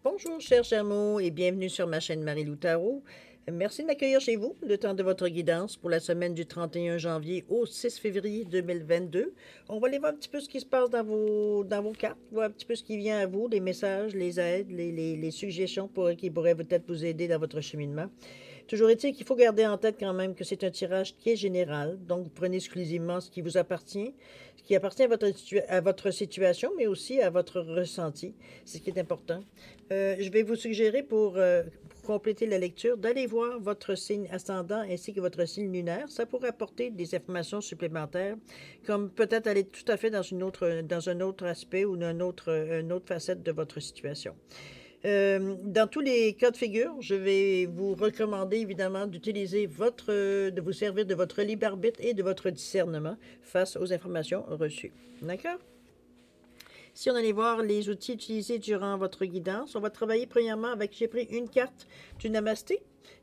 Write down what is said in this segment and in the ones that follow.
Bonjour, chers Germeaux, et bienvenue sur ma chaîne Marie-Lou Tarot. Merci de m'accueillir chez vous, le temps de votre guidance pour la semaine du 31 janvier au 6 février 2022. On va aller voir un petit peu ce qui se passe dans vos cartes, voir un petit peu ce qui vient à vous, les messages, les aides, les suggestions qui pourraient peut-être vous aider dans votre cheminement. Toujours est-il qu'il faut garder en tête quand même que c'est un tirage qui est général, donc vous prenez exclusivement ce qui vous appartient, ce qui appartient à votre situation, mais aussi à votre ressenti, c'est ce qui est important. Je vais vous suggérer pour compléter la lecture d'aller voir votre signe ascendant ainsi que votre signe lunaire. Ça pourrait apporter des informations supplémentaires, comme peut-être aller tout à fait dans un autre aspect ou une autre facette de votre situation. Dans tous les cas de figure, je vais vous recommander évidemment de vous servir de votre libre arbitre et de votre discernement face aux informations reçues. D'accord? Si on allait voir les outils utilisés durant votre guidance, on va travailler premièrement avec, j'ai pris une carte du Namasté.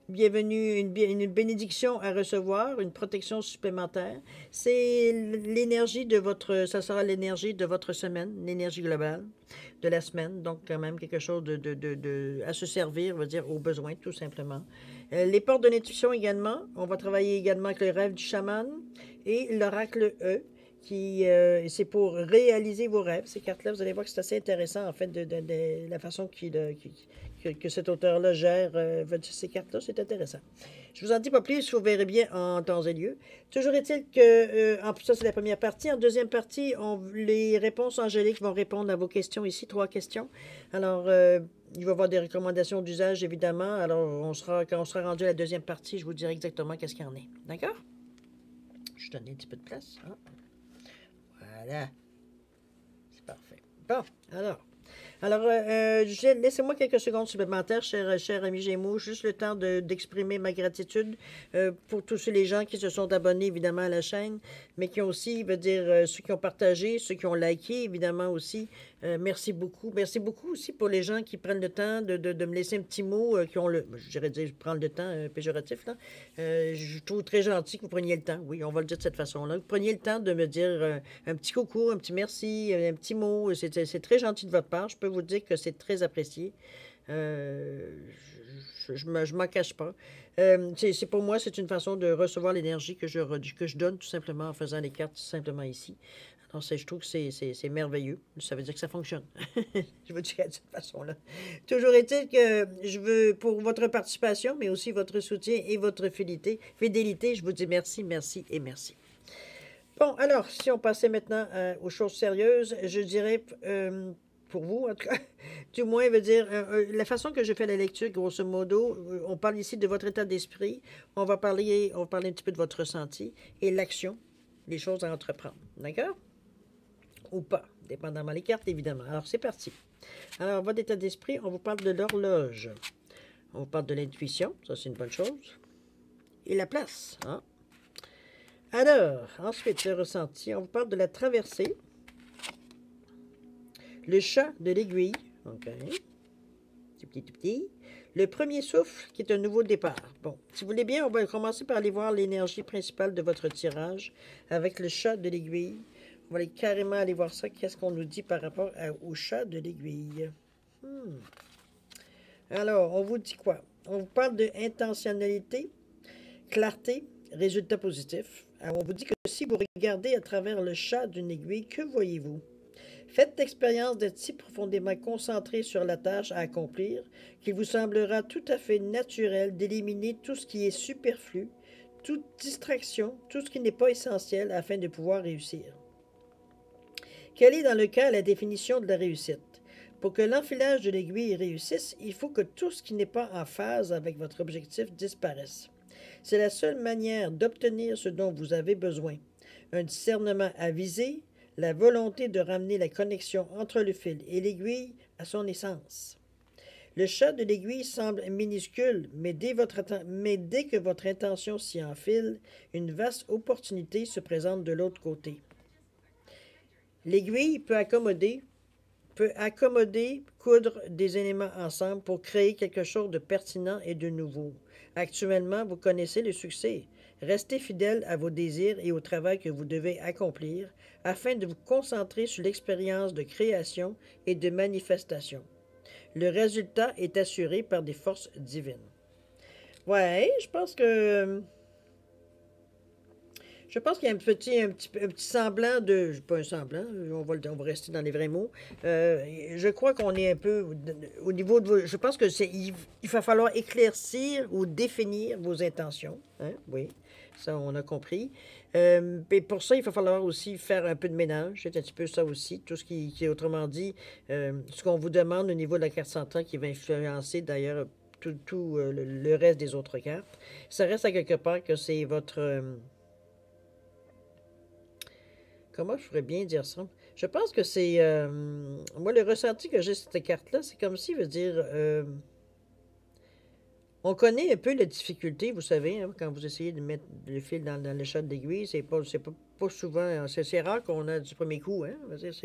Bienvenue, une bénédiction à recevoir, une protection supplémentaire. C'est l'énergie ça sera l'énergie de votre semaine, l'énergie globale de la semaine. Donc, quand même, quelque chose à se servir, on va dire, aux besoins, tout simplement. Les portes de l'intuition également. On va travailler également avec le rêve du chaman et l'oracle E c'est pour réaliser vos rêves. Ces cartes-là, vous allez voir que c'est assez intéressant, en fait, de la façon que cet auteur-là gère ces cartes-là. C'est intéressant. Je vous en dis pas plus, vous verrez bien en temps et lieu. Toujours est-il que, ça c'est la première partie. En deuxième partie, les réponses angéliques vont répondre à vos questions ici, 3 questions. Alors, il va y avoir des recommandations d'usage, évidemment. Alors, quand on sera rendu à la deuxième partie, je vous dirai exactement qu'est-ce qu'il y en est. D'accord? Je donne un petit peu de place. Hein? Voilà. C'est parfait. Bon, laissez-moi quelques secondes supplémentaires, cher ami Gémeaux, juste le temps d'exprimer ma gratitude pour tous les gens qui se sont abonnés, évidemment, à la chaîne, mais qui ont aussi, ceux qui ont partagé, ceux qui ont liké, évidemment, aussi. Merci beaucoup. Merci beaucoup aussi pour les gens qui prennent le temps de me laisser un petit mot, je dirais dire, prendre le temps péjoratif, là. Je trouve très gentil que vous preniez le temps, oui, on va le dire de cette façon-là, vous preniez le temps de me dire un petit coucou, un petit merci, un petit mot, c'est très gentil de votre part, je peux vous dire que c'est très apprécié. Je m'en cache pas. Pour moi, c'est une façon de recevoir l'énergie que je donne tout simplement en faisant les cartes tout simplement ici. Alors, je trouve que c'est merveilleux. Ça veut dire que ça fonctionne. Je vous dirais de cette façon-là. Toujours est-il que je veux, pour votre participation, mais aussi votre soutien et votre fidélité, je vous dis merci, merci et merci. Bon, alors, si on passait maintenant aux choses sérieuses, je dirais, pour vous, en tout cas, du moins, la façon que je fais la lecture, grosso modo, on parle ici de votre état d'esprit, on va parler un petit peu de votre ressenti et l'action, les choses à entreprendre, d'accord? Ou pas, dépendamment les cartes, évidemment. Alors, c'est parti. Alors, votre état d'esprit, on vous parle de l'horloge. On vous parle de l'intuition, ça c'est une bonne chose. Et la place, hein? Alors, ensuite, le ressenti, on vous parle de la traversée. Le chat de l'aiguille, ok. Tout petit. Le premier souffle, qui est un nouveau départ. Bon, si vous voulez bien, on va commencer par aller voir l'énergie principale de votre tirage avec le chat de l'aiguille. On va aller carrément aller voir ça. Qu'est-ce qu'on nous dit par rapport au chat de l'aiguille? Alors, on vous dit quoi? On vous parle de intentionnalité, clarté, résultat positif. Alors, on vous dit que si vous regardez à travers le chat d'une aiguille, que voyez-vous? Faites l'expérience d'être si profondément concentré sur la tâche à accomplir qu'il vous semblera tout à fait naturel d'éliminer tout ce qui est superflu, toute distraction, tout ce qui n'est pas essentiel afin de pouvoir réussir. Quelle est dans le cas la définition de la réussite? Pour que l'enfilage de l'aiguille réussisse, il faut que tout ce qui n'est pas en phase avec votre objectif disparaisse. C'est la seule manière d'obtenir ce dont vous avez besoin. Un discernement avisé, la volonté de ramener la connexion entre le fil et l'aiguille à son essence. Le chat de l'aiguille semble minuscule, mais dès que votre intention s'y enfile, une vaste opportunité se présente de l'autre côté. L'aiguille peut accommoder, coudre des éléments ensemble pour créer quelque chose de pertinent et de nouveau. Actuellement, vous connaissez le succès. Restez fidèle à vos désirs et au travail que vous devez accomplir afin de vous concentrer sur l'expérience de création et de manifestation. Le résultat est assuré par des forces divines. Ouais, je pense qu'il y a un petit semblant de, pas un semblant, on va rester dans les vrais mots. Je crois qu'on est un peu au niveau de je pense que il va falloir éclaircir ou définir vos intentions. Hein? Oui, ça on a compris. Et pour ça, il va falloir aussi faire un peu de ménage. C'est un petit peu ça aussi. Tout ce qui est autrement dit, ce qu'on vous demande au niveau de la carte centrale qui va influencer d'ailleurs tout le reste des autres cartes. Ça reste à quelque part que c'est votre comment je pourrais bien dire ça? Je pense que c'est... moi, le ressenti que j'ai sur cette carte-là, c'est comme si, veut dire... on connaît un peu la difficulté, vous savez, hein, quand vous essayez de mettre le fil dans le chat d'aiguille, pas souvent... C'est rare qu'on a du premier coup, hein? Je veux dire,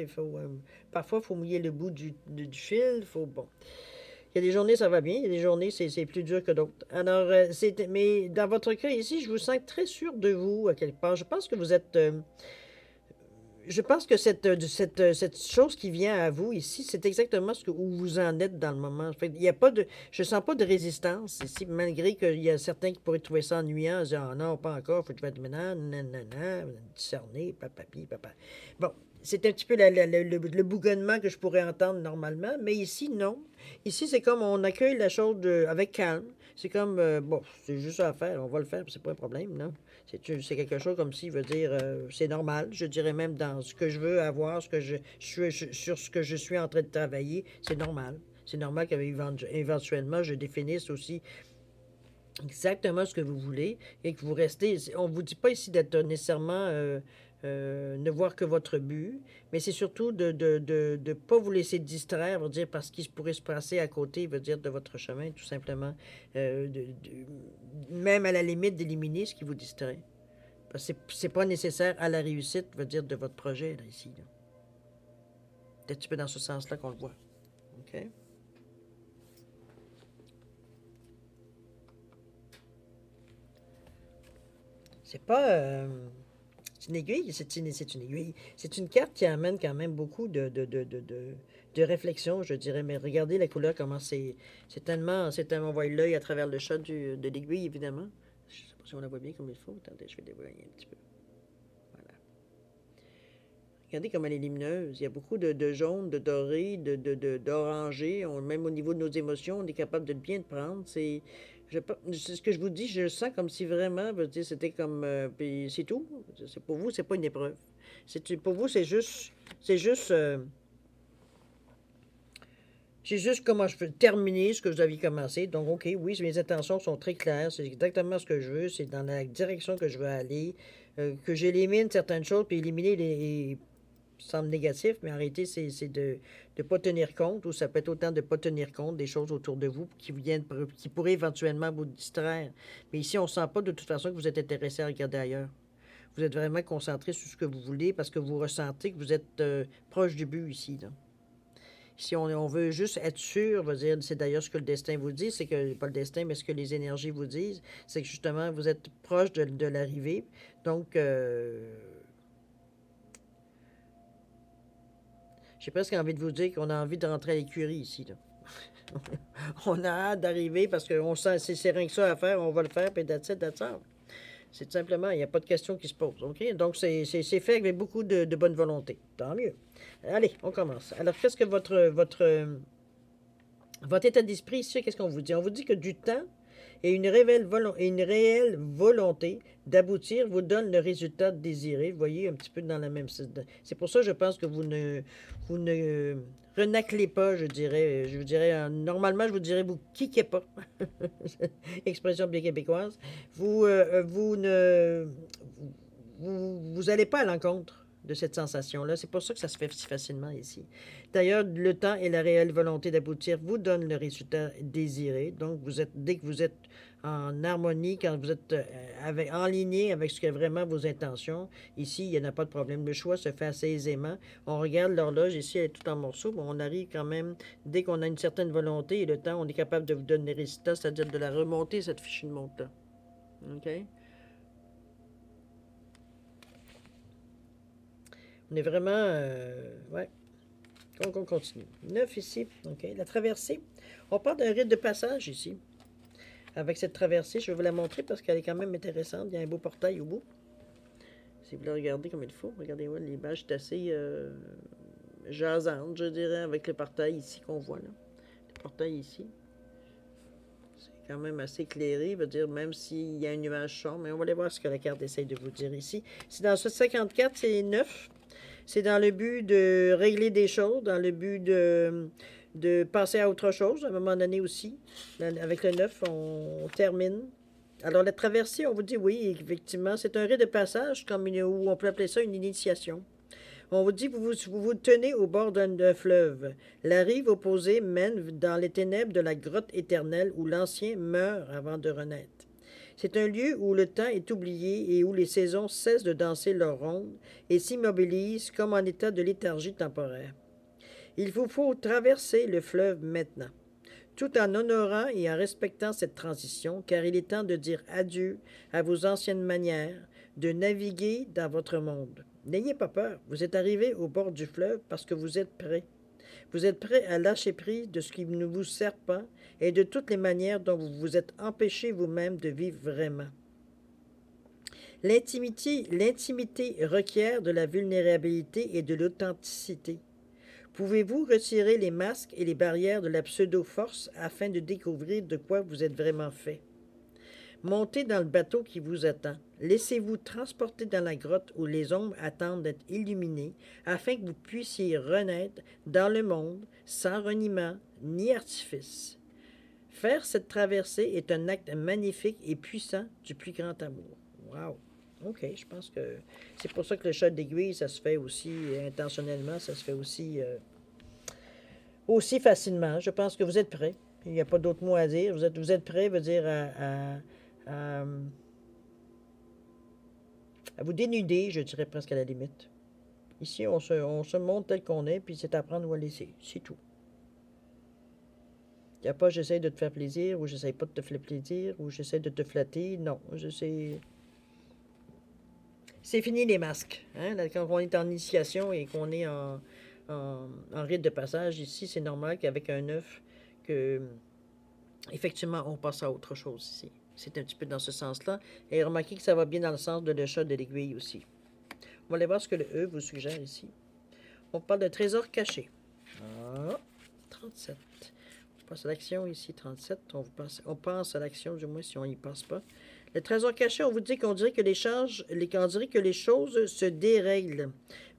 parfois, il faut mouiller le bout du fil, faut... Bon. Il y a des journées, ça va bien. Il y a des journées, c'est plus dur que d'autres. Alors, mais dans votre cas ici, je vous sens très sûr de vous, à quelque part. Je pense que vous êtes... je pense que cette chose qui vient à vous ici, c'est exactement où vous en êtes dans le moment. Fait, il y a pas de, je sens pas de résistance ici, malgré qu'il y a certains qui pourraient trouver ça ennuyant, en disant, ah non, pas encore, faut que je fasse maintenant, nanana, discerner, papapi, papa. Bon, c'est un petit peu le bougonnement que je pourrais entendre normalement, mais ici, non. Ici, c'est comme on accueille la chose avec calme. C'est comme, bon, c'est juste ça à faire, on va le faire, c'est pas un problème, non? C'est quelque chose comme s'il veut dire, c'est normal, je dirais même dans ce que je veux avoir, sur ce que je suis en train de travailler, c'est normal. C'est normal qu'éventuellement, je définisse aussi exactement ce que vous voulez et que vous restez. On ne vous dit pas ici d'être nécessairement ne voir que votre but, mais c'est surtout de ne pas vous laisser distraire, veut dire, parce qu'il pourrait se passer à côté, veut dire, de votre chemin, tout simplement. Même à la limite d'éliminer ce qui vous distrait. Parce que c'est pas nécessaire à la réussite, veut dire, de votre projet, là, ici. Là. C'est un petit peu dans ce sens-là qu'on le voit. OK? C'est pas... c'est une aiguille, c'est une aiguille. C'est une carte qui amène quand même beaucoup de réflexion, je dirais. Mais regardez la couleur, comment c'est tellement... On voit l'œil à travers le chat de l'aiguille, évidemment. Je sais pas si on la voit bien comme il faut. Attendez, je vais dévoiler un petit peu. Voilà. Regardez comme elle est lumineuse. Il y a beaucoup de jaune, de doré, d'orangé. Même au niveau de nos émotions, on est capable de bien le prendre. C'est ce que je vous dis, je sens comme si vraiment, je veux dire, c'était comme, puis c'est tout. Pour vous, c'est pas une épreuve. Pour vous, c'est juste comment je peux terminer ce que vous aviez commencé. Donc, OK, oui, mes intentions sont très claires. C'est exactement ce que je veux. C'est dans la direction que je veux aller. Que j'élimine certaines choses, puis éliminer les semble négatif, mais en réalité, c'est de ne pas tenir compte, ou ça peut être autant de ne pas tenir compte des choses autour de vous qui pourraient éventuellement vous distraire. Mais ici, on ne sent pas de toute façon que vous êtes intéressé à regarder ailleurs. Vous êtes vraiment concentré sur ce que vous voulez parce que vous ressentez que vous êtes proche du but ici. Là. Si on veut juste être sûr, c'est d'ailleurs ce que le destin vous dit, c'est que, pas le destin, mais ce que les énergies vous disent, c'est que justement, vous êtes proche de l'arrivée. Donc, j'ai presque envie de vous dire qu'on a envie de rentrer à l'écurie ici. Là. On a hâte d'arriver parce qu'on sent c'est rien que ça à faire, on va le faire, puis that's it, that's all. C'est tout simplement, il n'y a pas de question qui se pose. OK? Donc, c'est fait avec beaucoup de bonne volonté. Tant mieux. Allez, on commence. Alors, qu'est-ce que votre état d'esprit ici, qu'est-ce qu'on vous dit? On vous dit que du temps et une réelle volonté d'aboutir vous donne le résultat désiré. Vous voyez, un petit peu dans la même... C'est pour ça que je pense que vous ne renaclez pas, je dirais. Je vous dirais, normalement, je vous dirais, vous kickez pas. Expression bien québécoise. Vous allez pas à l'encontre de cette sensation-là. C'est pour ça que ça se fait si facilement ici. D'ailleurs, le temps et la réelle volonté d'aboutir vous donnent le résultat désiré. Donc, dès que vous êtes en harmonie, quand vous êtes en ligne avec ce que vraiment vos intentions, ici, il n'y en a pas de problème. Le choix se fait assez aisément. On regarde l'horloge, ici, elle est tout en morceaux, mais on arrive quand même, dès qu'on a une certaine volonté et le temps, on est capable de vous donner les résultats, c'est-à-dire de la remonter, cette fichue de montant. OK? On est vraiment, ouais, Donc, on continue. 9 ici. OK. La traversée. On parle d'un rite de passage ici. Avec cette traversée, je vais vous la montrer parce qu'elle est quand même intéressante. Il y a un beau portail au bout. Si vous le regardez comme il faut, regardez, ouais, l'image est assez jasante, je dirais, avec le portail ici qu'on voit là. Le portail ici. C'est quand même assez éclairé, veut dire, même s'il y a un nuage sombre, mais on va aller voir ce que la carte essaye de vous dire ici. C'est dans ce 54, c'est 9. C'est dans le but de régler des choses, dans le but de passer à autre chose, à un moment donné aussi. Avec le 9, on termine. Alors, la traversée, on vous dit oui, effectivement, c'est un rite de passage, comme ou on peut appeler ça une initiation. On vous dit, vous tenez au bord d'un fleuve. La rive opposée mène dans les ténèbres de la grotte éternelle où l'ancien meurt avant de renaître. C'est un lieu où le temps est oublié et où les saisons cessent de danser leur ronde et s'immobilisent comme en état de léthargie temporaire. Il vous faut traverser le fleuve maintenant, tout en honorant et en respectant cette transition, car il est temps de dire adieu à vos anciennes manières, de naviguer dans votre monde. N'ayez pas peur, vous êtes arrivé au bord du fleuve parce que vous êtes prêt. Vous êtes prêt à lâcher prise de ce qui ne vous sert pas et de toutes les manières dont vous vous êtes empêché vous-même de vivre vraiment. L'intimité requiert de la vulnérabilité et de l'authenticité. Pouvez-vous retirer les masques et les barrières de la pseudo-force afin de découvrir de quoi vous êtes vraiment fait? Montez dans le bateau qui vous attend. Laissez-vous transporter dans la grotte où les ombres attendent d'être illuminées afin que vous puissiez renaître dans le monde sans reniement ni artifice. Faire cette traversée est un acte magnifique et puissant du plus grand amour. Wow! OK, je pense que c'est pour ça que le chat d'aiguille, ça se fait aussi intentionnellement, ça se fait aussi facilement. Je pense que vous êtes prêts. Il n'y a pas d'autre mot à dire. Vous êtes prêts, veut dire à vous dénuder, je dirais presque à la limite. Ici, on se montre tel qu'on est, puis c'est à prendre ou à laisser. C'est tout. Il n'y a pas j'essaie de te faire plaisir, ou j'essaie pas de te faire plaisir, ou j'essaie de te flatter. Non, j'essaie. C'est fini les masques. Hein? Là, quand on est en initiation et qu'on est en rite de passage, ici, c'est normal qu'avec un œuf, que effectivement, on passe à autre chose ici. C'est un petit peu dans ce sens-là. Et remarquez que ça va bien dans le sens de l'achat de l'aiguille aussi. On va aller voir ce que le E vous suggère ici. On parle de trésor caché. Ah, 37. On passe à l'action ici, 37. On pense à l'action, du moins si on n'y passe pas. Le trésor caché, on vous dit qu'on dirait que on dirait que les choses se dérèglent.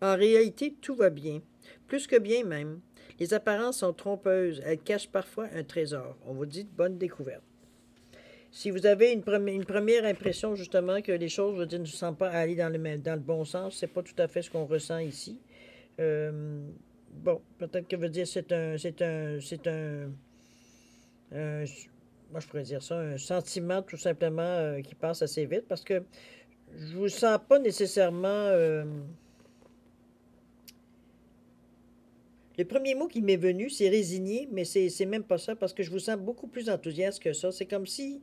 En réalité, tout va bien. Plus que bien même. Les apparences sont trompeuses. Elles cachent parfois un trésor. On vous dit de bonne découverte. Si vous avez une première impression, justement, que les choses, je veux dire, ne semblent pas aller dans le bon sens, c'est pas tout à fait ce qu'on ressent ici. Bon, peut-être que veut dire moi je pourrais dire ça, un sentiment tout simplement qui passe assez vite parce que je vous sens pas nécessairement. Le premier mot qui m'est venu, c'est résigné, mais c'est même pas ça parce que je vous sens beaucoup plus enthousiaste que ça. C'est comme si,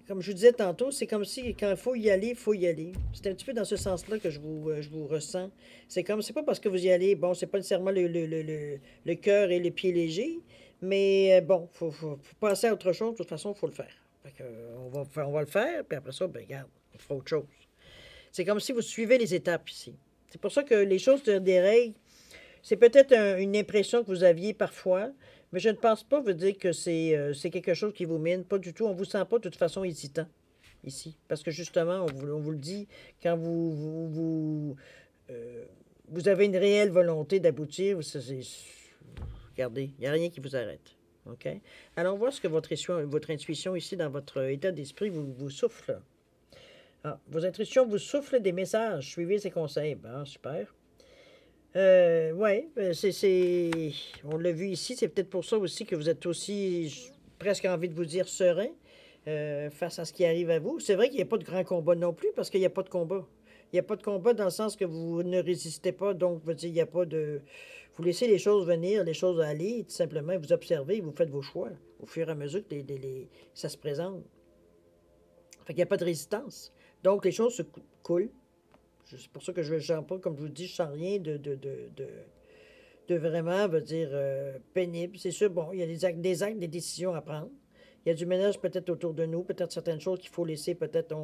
comme je vous disais tantôt, c'est comme si quand il faut y aller, il faut y aller. C'est un petit peu dans ce sens-là que je vous ressens. C'est comme, c'est pas parce que vous y allez, bon, c'est pas nécessairement le cœur et les pieds légers, mais bon, faut passer à autre chose. De toute façon, il faut le faire. Fait que, on va le faire, puis après ça, ben regarde, on fera autre chose. C'est comme si vous suivez les étapes ici. C'est pour ça que les choses des règles, c'est peut-être une impression que vous aviez parfois, mais je ne pense pas vous dire que c'est quelque chose qui vous mine. Pas du tout. On ne vous sent pas de toute façon hésitant ici. Parce que justement, on vous le dit, quand vous avez une réelle volonté d'aboutir, regardez, il n'y a rien qui vous arrête. OK? Allons voir ce que votre intuition ici, dans votre état d'esprit, vous souffle. Ah, vos intuitions vous soufflent des messages. Suivez ces conseils. Bon, super. Oui, on l'a vu ici, c'est peut-être pour ça aussi que vous êtes aussi, presque envie de vous dire, serein face à ce qui arrive à vous. C'est vrai qu'il n'y a pas de grand combat non plus, parce qu'il n'y a pas de combat. Il n'y a pas de combat dans le sens que vous ne résistez pas, donc veut dire, il n'y a pas de... Vous laissez les choses venir, les choses aller, tout simplement, vous observez, vous faites vos choix au fur et à mesure que ça se présente. Fait qu'il n'y a pas de résistance. Donc, les choses se coulent. C'est pour ça que je ne sens pas, comme je vous dis, je sens rien de vraiment, veut dire, pénible. C'est sûr, bon, il y a des actes, des décisions à prendre. Il y a du ménage peut-être autour de nous, peut-être certaines choses qu'il faut laisser, peut-être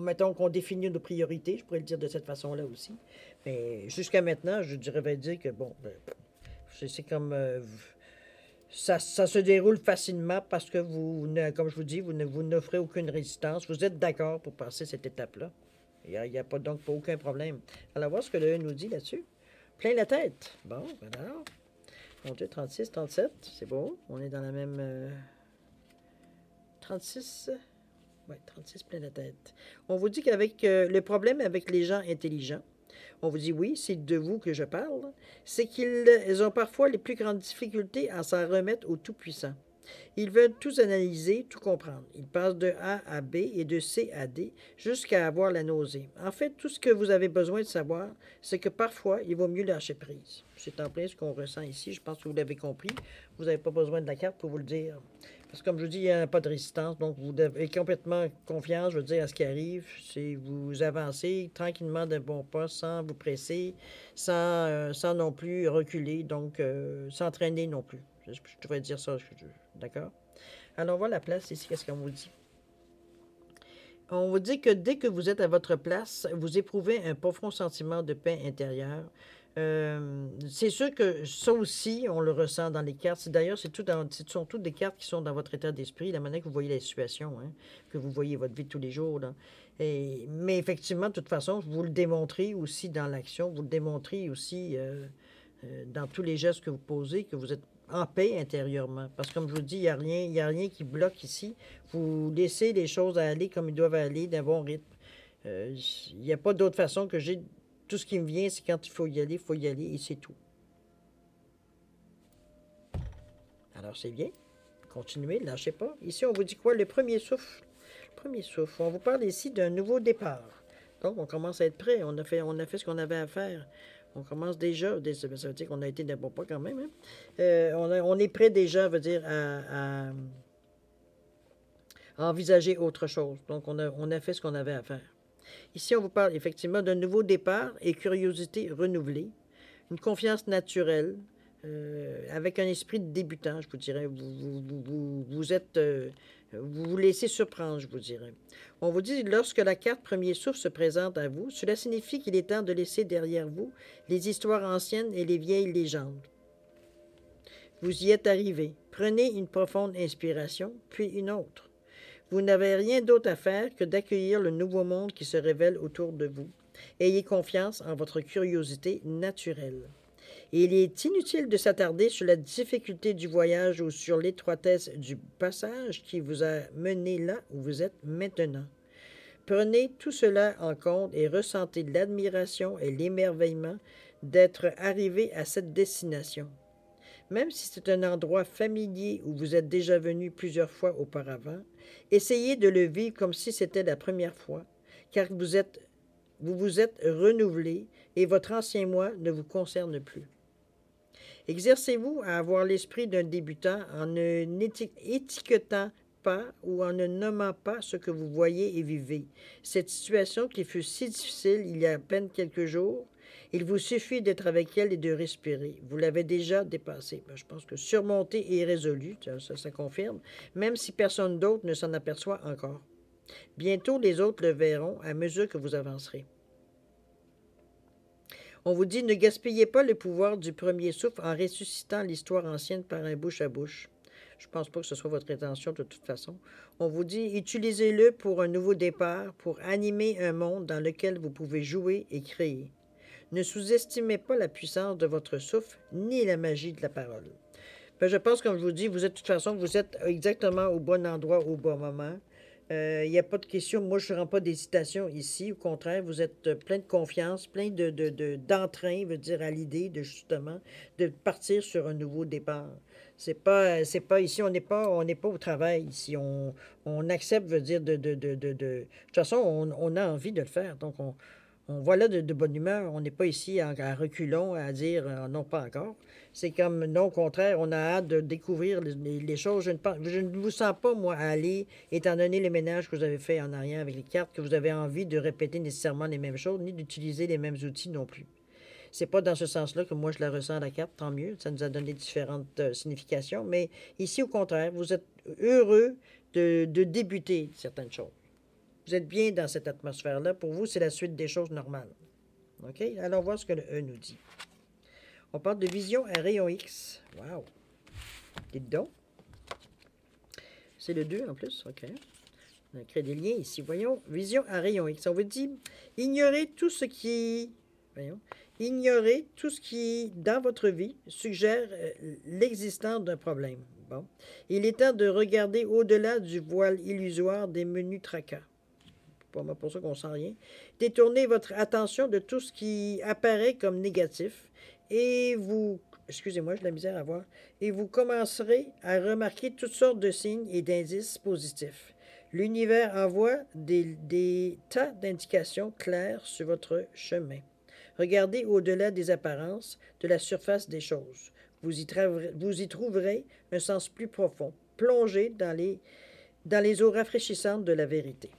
mettons qu'on définit nos priorités, je pourrais le dire de cette façon-là aussi. Mais jusqu'à maintenant, je dirais bien dire que, bon, ben, c'est comme, ça se déroule facilement parce que comme je vous dis, vous n'offrez aucune résistance. Vous êtes d'accord pour passer cette étape-là. Il y a pas, donc pas aucun problème. Alors, voir ce que le 1 nous dit là-dessus. Plein la tête. Bon, alors. Mon Dieu, 36, 37, c'est beau. On est dans la même... 36, oui, 36, plein la tête. On vous dit qu'avec le problème avec les gens intelligents, on vous dit oui, c'est de vous que je parle, c'est qu'ils ont parfois les plus grandes difficultés à s'en remettre au Tout-Puissant. Ils veulent tout analyser, tout comprendre. Ils passent de A à B et de C à D jusqu'à avoir la nausée. En fait, tout ce que vous avez besoin de savoir, c'est que parfois, il vaut mieux lâcher prise. C'est en plein ce qu'on ressent ici. Je pense que vous l'avez compris. Vous n'avez pas besoin de la carte pour vous le dire. Parce que comme je vous dis, il n'y a pas de résistance. Donc, vous avez complètement confiance, je veux dire, à ce qui arrive. C'est vous avancez tranquillement d'un bon pas, sans vous presser, sans non plus reculer, donc sans traîner non plus. Je devrais dire ça, d'accord? Alors, on voit la place ici, qu'est-ce qu'on vous dit? On vous dit que dès que vous êtes à votre place, vous éprouvez un profond sentiment de paix intérieure. C'est sûr que ça aussi, on le ressent dans les cartes. D'ailleurs, ce sont toutes des cartes qui sont dans votre état d'esprit, la manière que vous voyez la situation, hein, que vous voyez votre vie de tous les jours. Là. Mais effectivement, de toute façon, vous le démontrez aussi dans l'action, vous le démontrez aussi dans tous les gestes que vous posez, que vous êtes en paix intérieurement. Parce que comme je vous dis, il y a rien qui bloque ici. Vous laissez les choses aller comme ils doivent aller, d'un bon rythme. Il n'y a pas d'autre façon que j'ai... Tout ce qui me vient, c'est quand il faut y aller, et c'est tout. Alors, c'est bien. Continuez, ne lâchez pas. Ici, on vous dit quoi? Le premier souffle. Le premier souffle. On vous parle ici d'un nouveau départ. Donc, on commence à être prêt. On a fait ce qu'on avait à faire. On commence déjà, ça veut dire qu'on a été d'un bon pas quand même. Hein? On est prêt déjà, veut dire, à envisager autre chose. Donc, on a fait ce qu'on avait à faire. Ici, on vous parle effectivement d'un nouveau départ et curiosité renouvelée, une confiance naturelle, avec un esprit de débutant, je vous dirais. Vous vous laissez surprendre, je vous dirais. On vous dit, lorsque la carte premier souffle se présente à vous, cela signifie qu'il est temps de laisser derrière vous les histoires anciennes et les vieilles légendes. Vous y êtes arrivé. Prenez une profonde inspiration, puis une autre. Vous n'avez rien d'autre à faire que d'accueillir le nouveau monde qui se révèle autour de vous. Ayez confiance en votre curiosité naturelle. Et il est inutile de s'attarder sur la difficulté du voyage ou sur l'étroitesse du passage qui vous a mené là où vous êtes maintenant. Prenez tout cela en compte et ressentez l'admiration et l'émerveillement d'être arrivé à cette destination. Même si c'est un endroit familier où vous êtes déjà venu plusieurs fois auparavant, essayez de le vivre comme si c'était la première fois, car vous vous êtes renouvelé et votre ancien moi ne vous concerne plus. Exercez-vous à avoir l'esprit d'un débutant en ne étiquetant pas ou en ne nommant pas ce que vous voyez et vivez. Cette situation qui fut si difficile il y a à peine quelques jours, il vous suffit d'être avec elle et de respirer. Vous l'avez déjà dépassée. Je pense que surmonter et résolu, ça confirme, même si personne d'autre ne s'en aperçoit encore. Bientôt, les autres le verront à mesure que vous avancerez. On vous dit, ne gaspillez pas le pouvoir du premier souffle en ressuscitant l'histoire ancienne par un bouche à bouche. Je ne pense pas que ce soit votre intention de toute façon. On vous dit, utilisez-le pour un nouveau départ, pour animer un monde dans lequel vous pouvez jouer et créer. Ne sous-estimez pas la puissance de votre souffle, ni la magie de la parole. Je pense, comme je vous dis, vous êtes de toute façon, vous êtes exactement au bon endroit, au bon moment. Il n'y a pas de question. Moi, je ne rends pas d'hésitation ici. Au contraire, vous êtes plein de confiance, plein d'entrain, veut dire, à l'idée de justement de partir sur un nouveau départ. C'est pas ici, on n'est pas au travail ici. On accepte, veut dire, de toute façon, on a envie de le faire. Donc, on voit là de bonne humeur. On n'est pas ici à reculons à dire non, pas encore. C'est comme, non, au contraire, on a hâte de découvrir les choses. Je ne vous sens pas, moi, à aller, étant donné le ménage que vous avez fait en arrière avec les cartes, que vous avez envie de répéter nécessairement les mêmes choses, ni d'utiliser les mêmes outils non plus. C'est pas dans ce sens-là que moi je la ressens, la carte, tant mieux. Ça nous a donné différentes significations. Mais ici, au contraire, vous êtes heureux de débuter certaines choses. Vous êtes bien dans cette atmosphère-là. Pour vous, c'est la suite des choses normales. OK? Allons voir ce que le E nous dit. On parle de vision à rayon X. Wow! Dites donc. C'est le 2 en plus. OK. On a créé des liens ici. Voyons. Vision à rayon X. On vous dit ignorez tout ce qui... Voyons. Ignorez tout ce qui, dans votre vie, suggère l'existence d'un problème. Bon. Il est temps de regarder au-delà du voile illusoire des menus tracas. Pas pour ça qu'on sent rien. Détournez votre attention de tout ce qui apparaît comme négatif et vous... Excusez-moi, j'ai de la misère à voir. Et vous commencerez à remarquer toutes sortes de signes et d'indices positifs. L'univers envoie des tas d'indications claires sur votre chemin. Regardez au-delà des apparences, de la surface des choses. Vous y trouverez un sens plus profond. Plongez dans les eaux rafraîchissantes de la vérité.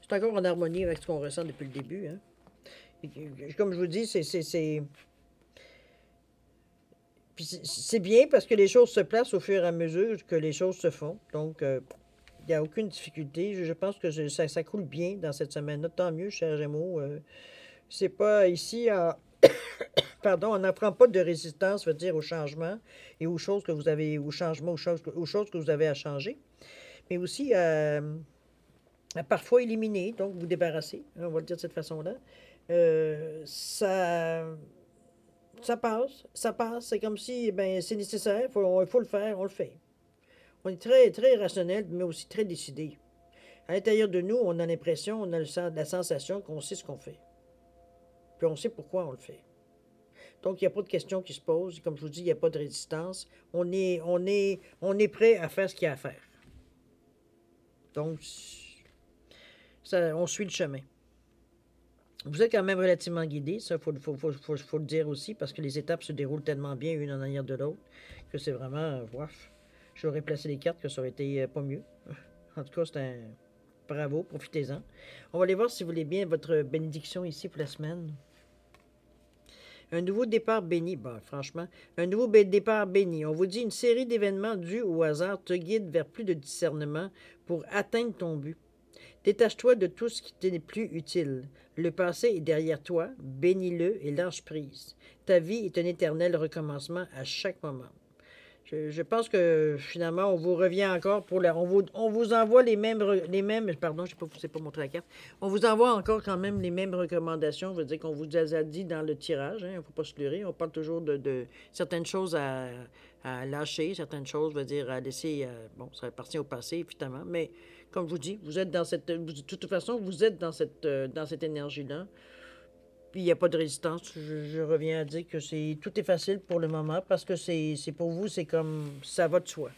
C'est encore en harmonie avec ce qu'on ressent depuis le début. Hein? Comme je vous dis, c'est bien parce que les choses se placent au fur et à mesure que les choses se font. Donc, il n'y a aucune difficulté. Je pense que ça coule bien dans cette semaine-là. Tant mieux, cher Gémeaux. C'est pas ici, pardon, on n'apprend pas de résistance, veut dire, au changement et aux choses que vous avez, aux changements, aux choses que vous avez à changer. Mais aussi à parfois éliminer, donc vous débarrasser, on va le dire de cette façon-là. Ça passe, c'est comme si ben, c'est nécessaire, il faut le faire, on le fait. On est très, très rationnel, mais aussi très décidé. À l'intérieur de nous, on a l'impression, on a la sensation qu'on sait ce qu'on fait. Puis on sait pourquoi on le fait. Donc, il n'y a pas de questions qui se posent. Comme je vous dis, il n'y a pas de résistance. On est prêt à faire ce qu'il y a à faire. Donc, on suit le chemin. Vous êtes quand même relativement guidé, ça, faut le dire aussi, parce que les étapes se déroulent tellement bien, une en arrière de l'autre, que c'est vraiment, waf. J'aurais placé les cartes que ça aurait été pas mieux. En tout cas, c'est un... Bravo, profitez-en. On va aller voir si vous voulez bien votre bénédiction ici pour la semaine. Un nouveau départ béni. Bon, franchement, un nouveau départ béni. On vous dit une série d'événements dus au hasard te guide vers plus de discernement pour atteindre ton but. Détache-toi de tout ce qui n'est plus utile. Le passé est derrière toi, bénis-le et lâche prise. Ta vie est un éternel recommencement à chaque moment. Je pense que finalement, on vous revient encore pour la. On vous envoie les mêmes. Pardon, je ne sais pas montrer la carte. On vous envoie encore quand même les mêmes recommandations. Ça veut dire qu'on vous a dit dans le tirage. Il ne faut pas se leurrer. On parle toujours de certaines choses à lâcher, certaines choses, veut dire à laisser. Bon, ça appartient au passé, évidemment. Mais comme je vous dis, vous êtes dans cette. De toute façon, vous êtes dans cette énergie-là. Puis il n'y a pas de résistance. Je reviens à dire que tout est facile pour le moment parce que c'est pour vous, c'est comme ça va de soi.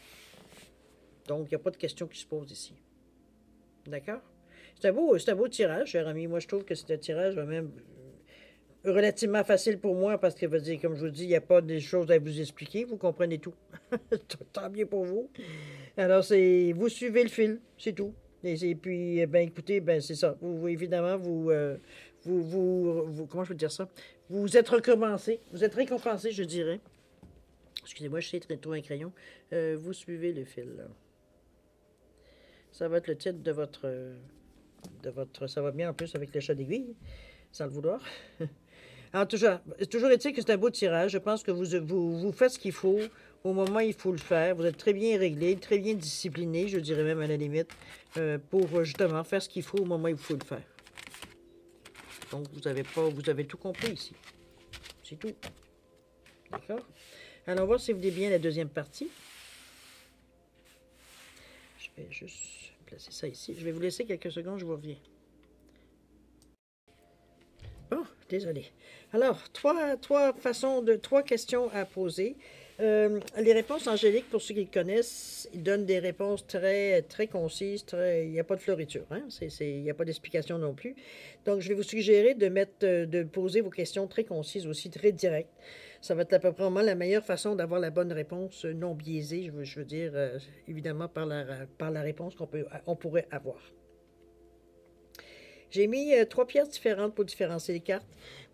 Donc, il n'y a pas de question qui se pose ici. D'accord? C'est un beau tirage, cher ami. Moi, je trouve que c'est un tirage même relativement facile pour moi parce que, dire, comme je vous dis, il n'y a pas de choses à vous expliquer. Vous comprenez tout. Tant mieux pour vous. Alors, vous suivez le fil, c'est tout. Et puis, ben écoutez, ben c'est ça. Évidemment, comment je peux dire ça? Vous êtes recommencé, vous êtes récompensé, je dirais. Excusez-moi, je sais trouver un crayon. Vous suivez le fil. Là. Ça va être le titre de votre... Ça va bien en plus avec le chat d'aiguille, sans le vouloir. Alors, toujours est-il que c'est un beau tirage. Je pense que vous faites ce qu'il faut. Au moment où il faut le faire, vous êtes très bien réglé, très bien discipliné, je dirais même à la limite, pour justement faire ce qu'il faut au moment où il faut le faire. Donc, vous avez tout compris ici. C'est tout. D'accord? Alors, on va voir si vous voulez bien la deuxième partie. Je vais juste placer ça ici. Je vais vous laisser quelques secondes, je vous reviens. Bon, désolé. Alors, trois questions à poser. Les réponses angéliques, pour ceux qui le connaissent, ils donnent des réponses très, très concises. Il n'y a pas de floriture. Hein? Il n'y a pas d'explication non plus. Donc, je vais vous suggérer de poser vos questions très concises, aussi très directes. Ça va être à peu près vraiment la meilleure façon d'avoir la bonne réponse non biaisée, je veux dire, évidemment, par la réponse qu'on pourrait avoir. J'ai mis trois pièces différentes pour différencier les cartes.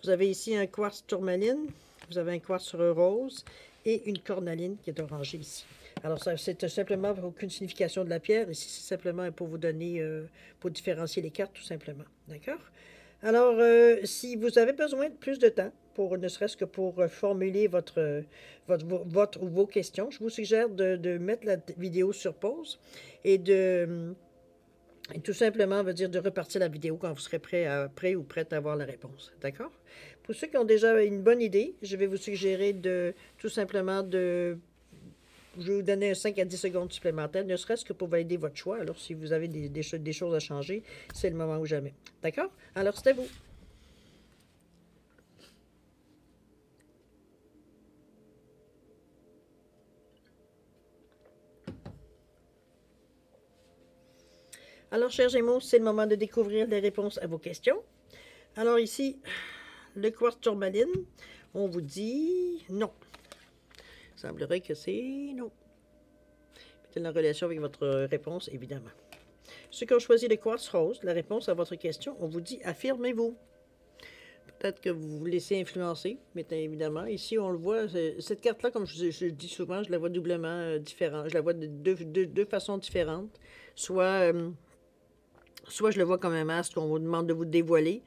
Vous avez ici un quartz tourmaline, vous avez un quartz rose et une cornaline qui est orangée ici. Alors, ça, c'est simplement aucune signification de la pierre. Ici, c'est simplement pour vous donner, pour différencier les cartes, tout simplement. D'accord? Alors, si vous avez besoin de plus de temps, pour ne serait-ce que pour formuler votre ou vos questions, je vous suggère de mettre la vidéo sur pause et et tout simplement, veut dire de repartir la vidéo quand vous serez prêt ou prête à avoir la réponse. D'accord? Pour ceux qui ont déjà une bonne idée, je vais vous suggérer tout simplement je vais vous donner 5 à 10 secondes supplémentaires, ne serait-ce que pour valider votre choix. Alors, si vous avez des choses à changer, c'est le moment ou jamais. D'accord? Alors, c'est à vous. Alors, chers Gémeaux, c'est le moment de découvrir les réponses à vos questions. Alors ici, le quartz tourmaline, on vous dit non. Il semblerait que c'est non. C'est en relation avec votre réponse, évidemment. Ceux qui ont choisi le quartz rose, la réponse à votre question, on vous dit affirmez-vous. Peut-être que vous vous laissez influencer, mais évidemment, ici, on le voit, cette carte-là, comme je dis souvent, je la vois doublement différente. Je la vois de deux façons différentes. Soit je le vois comme un masque qu'on vous demande de vous dévoiler,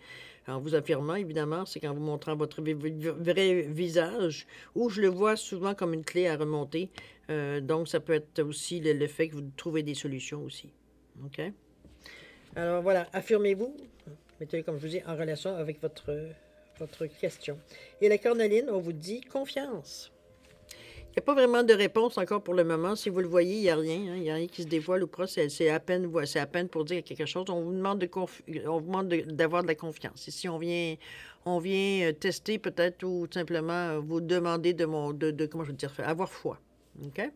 en vous affirmant, évidemment, c'est qu'en vous montrant votre vrai visage, ou je le vois souvent comme une clé à remonter. Donc, ça peut être aussi le fait que vous trouvez des solutions aussi. OK? Alors, voilà, affirmez-vous. Mettez-le, comme je vous dis, en relation avec votre question. Et la cornaline, on vous dit confiance. Il n'y a pas vraiment de réponse encore pour le moment. Si vous le voyez, il n'y a rien. Hein, il n'y a rien qui se dévoile ou pas. C'est à peine pour dire quelque chose. On vous demande d'avoir de la confiance. Ici, on vient tester peut-être ou tout simplement vous demander comment je veux dire, avoir foi. OK?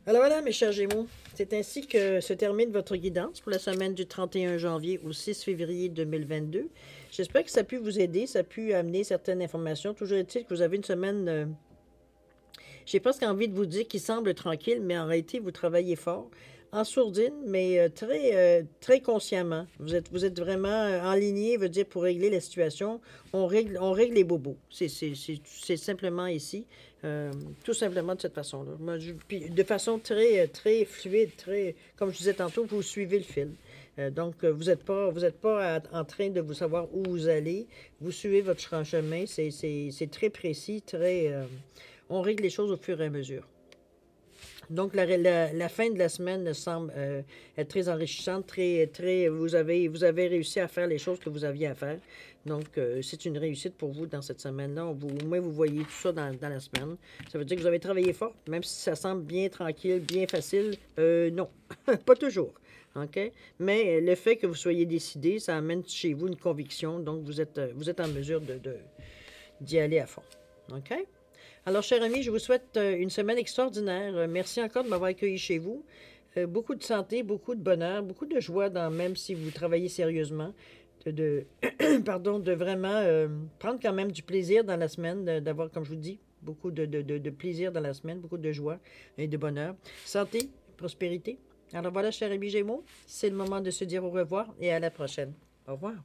Alors voilà, mes chers Gémeaux, c'est ainsi que se termine votre guidance pour la semaine du 31 janvier au 6 février 2022. J'espère que ça a pu vous aider, ça a pu amener certaines informations. Toujours est-il que vous avez une semaine, j'ai presque envie de vous dire qu'il semble tranquille, mais en réalité, vous travaillez fort, en sourdine, mais très consciemment. Vous êtes vraiment enligné, veut dire, pour régler la situation. On règle les bobos. C'est simplement ici. Tout simplement de cette façon-là. Puis de façon très fluide, comme je disais tantôt, vous suivez le fil. Donc, vous n'êtes pas en train de vous savoir où vous allez. Vous suivez votre chemin. C'est très précis, on règle les choses au fur et à mesure. Donc, la fin de la semaine semble être très enrichissante, vous avez réussi à faire les choses que vous aviez à faire. Donc, c'est une réussite pour vous dans cette semaine-là. Au moins, vous voyez tout ça dans la semaine. Ça veut dire que vous avez travaillé fort, même si ça semble bien tranquille, bien facile. Non, pas toujours. OK? Mais le fait que vous soyez décidé, ça amène chez vous une conviction. Donc, vous êtes en mesure d'y aller à fond. OK? Alors, chers amis, je vous souhaite une semaine extraordinaire. Merci encore de m'avoir accueilli chez vous. Beaucoup de santé, beaucoup de bonheur, beaucoup de joie, même si vous travaillez sérieusement. Pardon, de vraiment prendre quand même du plaisir dans la semaine, d'avoir, comme je vous dis, beaucoup de plaisir dans la semaine, beaucoup de joie et de bonheur. Santé, prospérité. Alors voilà, chers amis Gémeaux, c'est le moment de se dire au revoir et à la prochaine. Au revoir.